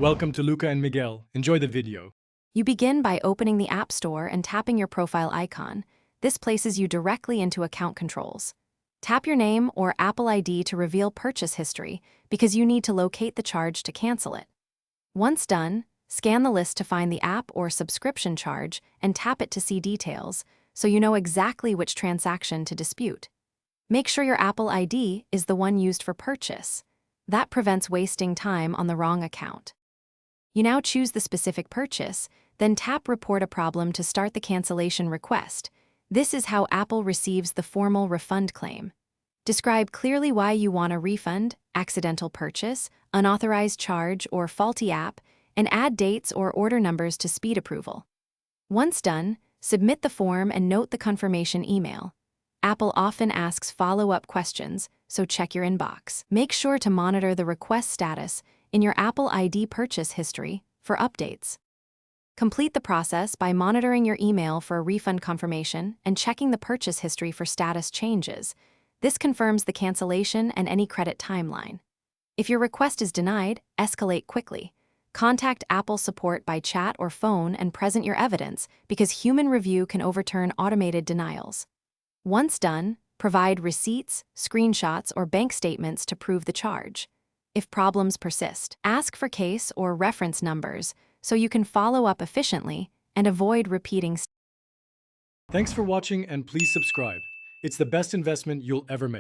Welcome to Luca and Miguel. Enjoy the video. You begin by opening the App Store and tapping your profile icon. This places you directly into account controls. Tap your name or Apple ID to reveal purchase history because you need to locate the charge to cancel it. Once done, scan the list to find the app or subscription charge and tap it to see details so you know exactly which transaction to dispute. Make sure your Apple ID is the one used for purchase. That prevents wasting time on the wrong account. You now choose the specific purchase, then tap Report a Problem to start the cancellation request. This is how Apple receives the formal refund claim. Describe clearly why you want a refund, accidental purchase, unauthorized charge, or faulty app, and add dates or order numbers to speed approval. Once done, submit the form and note the confirmation email. Apple often asks follow-up questions, so check your inbox. Make sure to monitor the request status in your Apple ID purchase history for updates. Complete the process by monitoring your email for a refund confirmation and checking the purchase history for status changes. This confirms the cancellation and any credit timeline. If your request is denied, escalate quickly. Contact Apple support by chat or phone and present your evidence because human review can overturn automated denials. Once done, provide receipts, screenshots, or bank statements to prove the charge. If problems persist, ask for case or reference numbers so you can follow up efficiently and avoid repeating. Thanks for watching and please subscribe. It's the best investment you'll ever make.